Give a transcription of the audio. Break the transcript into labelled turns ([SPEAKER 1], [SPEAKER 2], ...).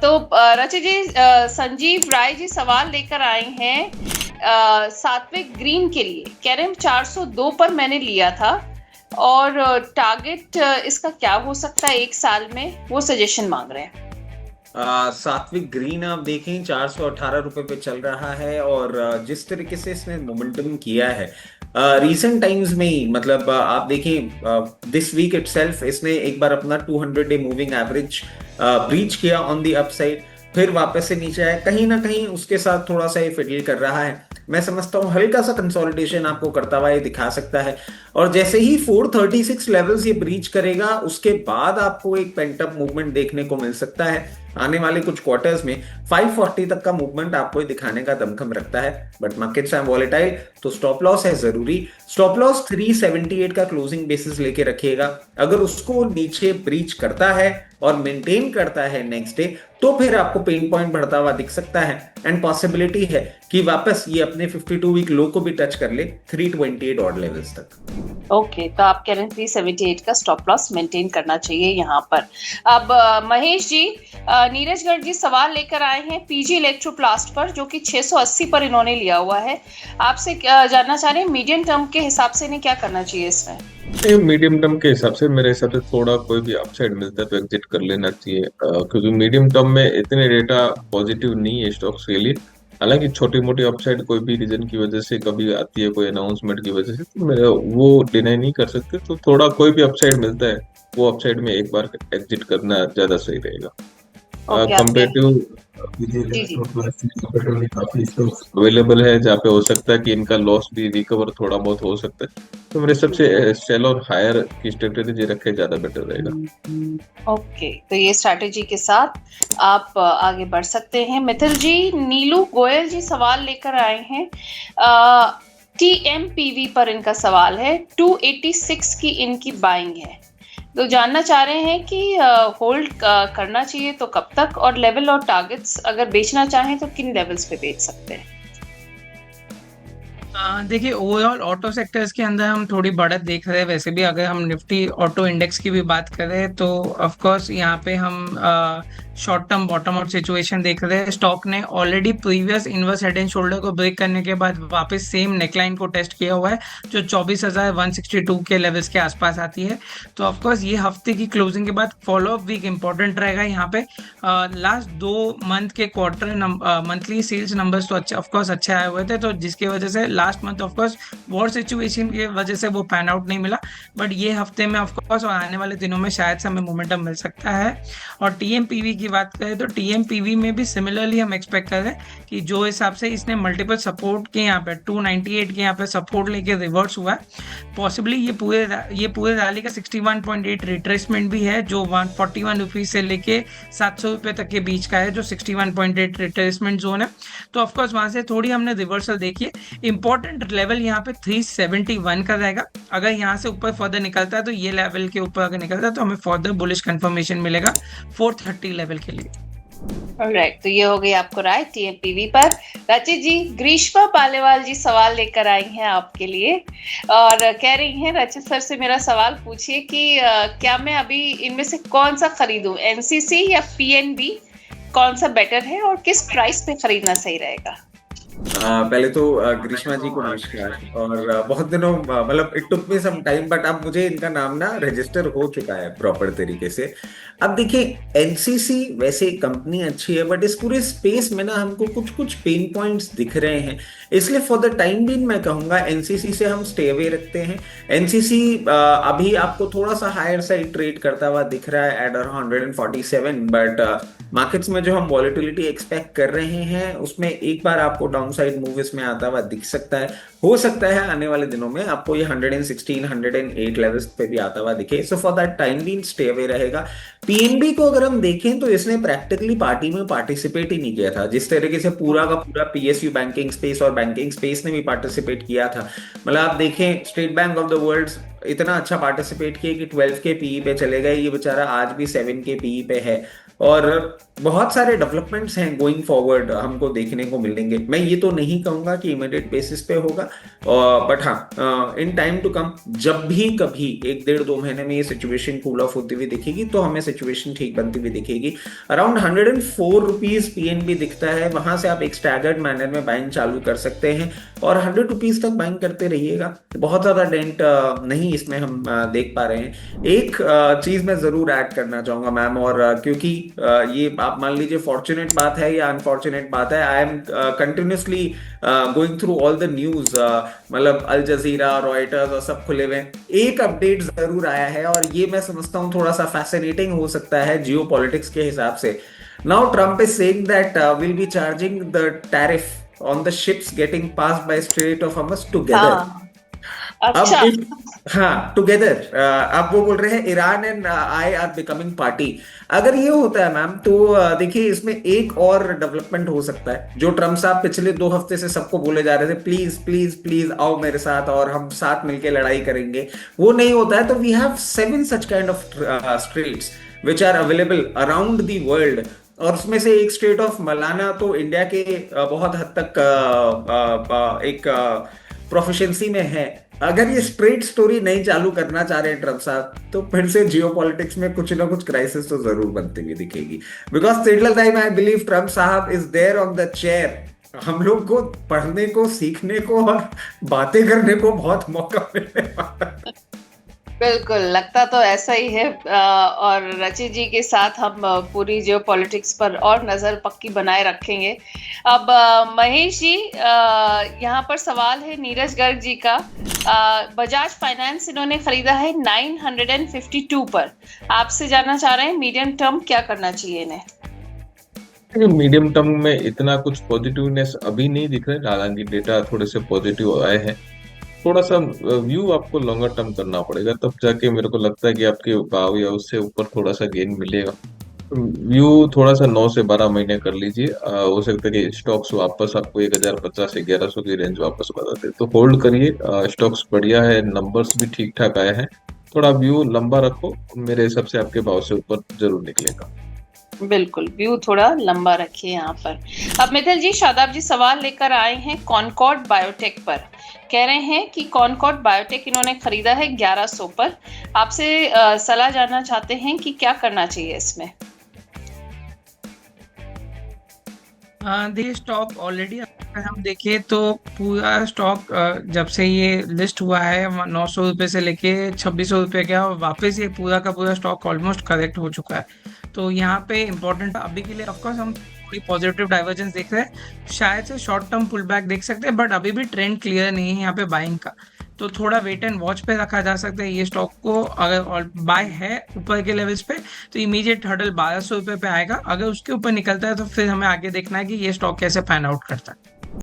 [SPEAKER 1] तो रची जी, संजीव राय जी सवाल लेकर आए हैं सात्विक ग्रीन के लिए। कह रहे हैं 402 पर मैंने लिया था और टारगेट इसका क्या हो सकता है एक साल में, वो सजेशन मांग रहे हैं।
[SPEAKER 2] सात्विक ग्रीन आप देखें 418 रुपए पे चल रहा है, और जिस तरीके से इसने मोमेंटम किया है रीसेंट टाइम्स में ही, मतलब आप देखें दिस वीक इटसेल्फ इसने एक बार अपना 200 डे मूविंग एवरेज ब्रीच किया ऑन दी अपसाइड, फिर वापस से नीचे आया। कहीं ना कहीं उसके साथ थोड़ा सा ये फिडल कर रहा है। मैं समझता हूँ हल्का सा कंसोलिडेशन आपको करता हुआ ये दिखा सकता है, और जैसे ही 436 लेवल्स ये ब्रीच करेगा उसके बाद आपको एक पेंटअप मूवमेंट देखने को मिल सकता है। आने वाले कुछ क्वार्टर्स में 540 तक का मूवमेंट आपको दिखाने का दमखम रखता है, बट मार्केट्स आर वॉलेटाइल, तो स्टॉप लॉस है जरूरी। स्टॉप लॉस 378 का क्लोजिंग बेसिस लेके रखिएगा। अगर उसको नीचे ब्रीच करता है और मेंटेन करता है नेक्स्ट डे, तो फिर आपको पेन पॉइंट बढ़ता हुआ दिख सकता है, एंड पॉसिबिलिटी है कि वापस ये अपने 52 वीक लो को भी टच कर ले 328 ऑड लेवल्स तक।
[SPEAKER 1] ओके, तो आप कह रहे हैं 378 का स्टॉप लॉस मेंटेन करना चाहिए यहाँ पर। अब महेश जी, नीरजगढ़ जी सवाल लेकर आए हैं पीजी इलेक्ट्रोप्लास्ट पर, जो कि 680 पर इन्होंने लिया हुआ है। आपसे जानना चाह रहे हैं मीडियम टर्म के हिसाब से इन्हें क्या करना चाहिए इसमें।
[SPEAKER 3] मीडियम टर्म के हिसाब से मेरे हिसाब से थोड़ा कोई भी अपसाइड मिलता है तो एग्जिट कर लेना चाहिए, क्योंकि मीडियम टर्म में इतने डेटा पॉजिटिव नहीं है स्टॉक्स के लिए। हालांकि छोटी मोटी अपसाइड कोई भी रीजन की वजह से कभी आती है, कोई अनाउंसमेंट की वजह से, तो मेरे वो डिनाई नहीं कर सकते। तो थोड़ा कोई भी अपसाइड मिलता है वो अपसाइड में एक बार एग्जिट करना ज्यादा सही रहेगा।
[SPEAKER 1] ओके, आपके
[SPEAKER 3] कंपेटिव
[SPEAKER 1] जी जी
[SPEAKER 3] काफी स्टॉक्स अवेलेबल है जहाँ पे हो सकता है कि इनका लॉस भी रिकवर थोड़ा बहुत हो सकता है। तो मेरे हिसाब से सेल और हायर की स्ट्रेटेजी रखे ज्यादा बेटर रहेगा।
[SPEAKER 1] ओके, तो ये स्ट्रैटेजी के साथ आप आगे बढ़ सकते हैं। मिथिल जी, नीलू गोयल जी सवाल लेकर आए हैं। टीएमपीवी पर इनका सवाल है। 286 की इनकी बाइंग है, तो जानना चाह रहे हैं कि होल्ड करना चाहिए तो कब तक, और लेवल और टारगेट्स अगर बेचना चाहें तो किन लेवल्स पे बेच सकते हैं।
[SPEAKER 4] देखिए, ओवरऑल ऑटो सेक्टर्स के अंदर हम थोड़ी बढ़त देख रहे हैं। वैसे भी अगर हम निफ्टी ऑटो इंडेक्स की भी बात करें तो ऑफ कोर्स यहाँ पे हम short term bottom out situation देख रहे हैं। स्टॉक ने already previous inverse head and shoulder को ब्रेक करने के बाद वापस सेम नेकलाइन को टेस्ट किया हुआ है, जो 24,162 के लेवल्स के आसपास आती है। तो ऑफ कोर्स ये हफ्ते की क्लोजिंग के बाद फॉलो अप वीक इंपॉर्टेंट रहेगा यहाँ पे। लास्ट 2 मंथ के क्वार्टर मंथली सेल्स नंबर्स तो अच्छे ऑफ कोर्स अच्छे आए हुए थे, तो जिसकी वजह से last month of course war situation की वजह से वो पैन आउट नहीं मिला। बट ये हफ्ते में ऑफ कोर्स और आने वाले दिनों में शायद से हमें मोमेंटम मिल सकता है। और टीएमपीवी की बात करें तो टीएमपीवी में भी सिमिलरली हम एक्सपेक्ट कर रहे हैं कि जो हिसाब से इसने मल्टीपल सपोर्ट के यहाँ पे 298 के यहाँ पे सपोर्ट लेके रिवर्स हुआ है, पॉसिबली ये पूरे रैली का 61.8 रिट्रेसमेंट भी है, जो 141 रुपीज से लेके 700 रुपये तक के बीच का है, जो 61.8 रिट्रेसमेंट जोन है। तो ऑफकोर्स वहां से थोड़ी हमने रिवर्सल देखी है। इंपॉर्टेंट लेवल यहाँ पे 371 का रहेगा। अगर यहाँ से ऊपर फर्दर निकलता है तो ये लेवल के ऊपर अगर निकलता है तो हमें फर्दर बुलिश कंफर्मेशन मिलेगा 430 लेवल के लिए।
[SPEAKER 1] ऑलराइट, तो ये हो गई आपको राय टीएमपीवी पर। रचित जी, ग्रीष्मा पालेवाल जी सवाल लेकर आई हैं आपके लिए और कह रही हैं रचित सर से मेरा सवाल पूछिए कि क्या मैं अभी इनमें से कौन सा खरीदूं, एनसीसी या पीएनबी, कौन सा बेटर है और किस प्राइस पे खरीदना सही रहेगा।
[SPEAKER 2] पहले तो ग्रीष्मा जी को नमस्कार, और बहुत दिनों मतलब it took me some time, but अब मुझे इनका नाम ना रजिस्टर हो चुका है प्रॉपर तरीके से। अब देखिए, एनसीसी वैसे कंपनी अच्छी है, बट इस पूरे स्पेस में ना हमको कुछ कुछ पेन पॉइंट्स दिख रहे हैं, इसलिए फॉर द टाइम बीइंग मैं कहूंगा एनसीसी से हम स्टे अवे रखते हैं। एनसीसी अभी आपको थोड़ा सा हायर साइड ट्रेड करता हुआ दिख रहा है एट अराउंड 147, बट मार्केट्स में जो हम वॉलेटिलिटी एक्सपेक्ट कर रहे हैं उसमें एक बार आपको डाउन साइड मूव इसमें आता हुआ दिख सकता है। हो सकता है आने वाले दिनों में आपको ये 116 108 लेवल्स पे भी आता हुआ दिखे, so for that time being stay away रहेगा। पीएनबी को अगर हम देखें तो इसने प्रैक्टिकली पार्टी में पार्टिसिपेट ही नहीं किया था, जिस तरीके से पूरा का पूरा पीएसयू बैंकिंग स्पेस और बैंकिंग स्पेस ने भी पार्टिसिपेट किया था। मतलब आप देखें, state bank of the world इतना अच्छा पार्टिसिपेट किया कि 12 के पीई पे चले गए, ये बेचारा आज भी 7 के पीई पे है। और बहुत सारे डेवलपमेंट्स हैं गोइंग फॉरवर्ड हमको देखने को मिलेंगे। मैं ये तो नहीं कहूंगा कि इमीडिएट बेसिस पे होगा, बट हाँ, इन टाइम टू कम जब भी कभी 1 1.5 2 महीने में ये सिचुएशन कूल ऑफ होती हुई दिखेगी तो हमें सिचुएशन ठीक बनती हुई दिखेगी। अराउंड 104 रुपीज पीएनबी दिखता है, वहां से आप एक स्टैगर्ड मैनर में बाइंग चालू कर सकते हैं और 100 रुपीज तक बाइंग करते रहिएगा। बहुत ज्यादा डेंट नहीं इसमें हम देख पा रहे हैं। एक चीज मैं जरूर ऐड करना चाहूंगा मैम, और क्योंकि ये आप मान लीजिए फॉर्चुनेट बात है या अनफॉर्चुनेट बात है, I am continuously going through all the news, मतलब अल जजीरा, रॉयटर्स और सब खुले हुए हैं। एक अपडेट जरूर आया है और ये मैं समझता हूँ थोड़ा सा फैसिनेटिंग हो सकता है जियो पॉलिटिक्स के हिसाब से। Now Trump is saying that will be charging the tariff on the ships getting pass by strait of Hormuz together.
[SPEAKER 1] हाँ,
[SPEAKER 2] अब
[SPEAKER 1] अच्छा।
[SPEAKER 2] हाँ, टुगेदर, अब वो बोल रहे हैं Iran and I R becoming party. अगर ये होता है मैम तो देखिए इसमें एक और डेवलपमेंट हो सकता है, जो ट्रम्प साहब पिछले 2 हफ्ते से सबको बोले जा रहे थे प्लीज प्लीज प्लीज आओ मेरे साथ और हम साथ मिलके लड़ाई करेंगे, वो नहीं होता है तो we have 7 such kind of straits which are available around the world, और उसमें से एक स्टेट ऑफ मलाना तो इंडिया के बहुत हद तक एक प्रोफिशिएंसी में है। अगर ये स्ट्रेट स्टोरी नहीं चालू करना चाह रहे हैं ट्रम्प साहब तो फिर से जियो पॉलिटिक्स में कुछ ना कुछ क्राइसिस तो जरूर बनती हुई दिखेगी, because till time I believe Trump साहब is there on the chair हम लोग को पढ़ने को, सीखने को और बातें करने को बहुत मौका मिलने वाला है।
[SPEAKER 1] बिल्कुल, लगता तो ऐसा ही है। और रची जी के साथ हम पूरी जियो पॉलिटिक्स पर और नज़र पक्की बनाए रखेंगे। अब महेश जी, यहाँ पर सवाल है नीरज गर्ग जी का। बजाज फाइनेंस इन्होंने खरीदा है 952 पर। आपसे जानना चाह रहे हैं मीडियम टर्म क्या करना चाहिए इन्हें?
[SPEAKER 3] मीडियम टर्म में इतना कुछ पॉजिटिवनेस अभी नहीं दिख रहा है, हालांकि डेटा थोड़े से पॉजिटिव आए हैं। थोड़ा सा व्यू आपको लॉन्गर टर्म करना पड़ेगा, तब जाके मेरे को लगता है कि आपके भाव या उससे ऊपर थोड़ा सा गेन मिलेगा। व्यू थोड़ा सा 9 से 12 महीने कर लीजिए, हो सकता है कि स्टॉक्स वापस आपको 1050 से 1100 की रेंज वापस बताते हैं, तो होल्ड करिए। स्टॉक्स बढ़िया है, नंबर्स भी ठीक ठाक आए हैं, थोड़ा व्यू लंबा रखो, मेरे हिसाब से आपके भाव से ऊपर जरूर निकलेगा।
[SPEAKER 1] बिल्कुल, व्यू थोड़ा लंबा रखिए यहाँ पर। अब मिथिल जी, शादाब जी सवाल लेकर आए हैं कॉनकॉर्ड बायोटेक पर। कह रहे हैं कि कॉनकॉर्ड बायोटेक इन्होंने खरीदा है 1100 पर। आपसे सलाह जानना चाहते हैं कि क्या करना चाहिए इसमें।
[SPEAKER 4] देखिए, स्टॉक ऑलरेडी अगर हम देखें तो पूरा स्टॉक जब से ये लिस्ट हुआ है 900 रुपये से लेके 2600 रुपये का, वापस ये पूरा का पूरा स्टॉक ऑलमोस्ट करेक्ट हो चुका है। तो यहाँ पे इम्पोर्टेंट अभी के लिए ऑफकोर्स हम थोड़ी पॉजिटिव डाइवर्जेंस देख रहे हैं, शायद से शॉर्ट टर्म पुल बैक देख सकते हैं, बट अभी भी ट्रेंड क्लियर नहीं है यहाँ पे बाइंग का। तो थोड़ा वेट एंड वॉच पे रखा जा सकता है ये स्टॉक को। अगर बाय है ऊपर के लेवल्स पे तो इमीडिएट हर्डल 1200 रुपये पे आएगा। अगर उसके ऊपर निकलता है तो फिर हमें आगे देखना है कि ये स्टॉक कैसे पैन आउट करता है।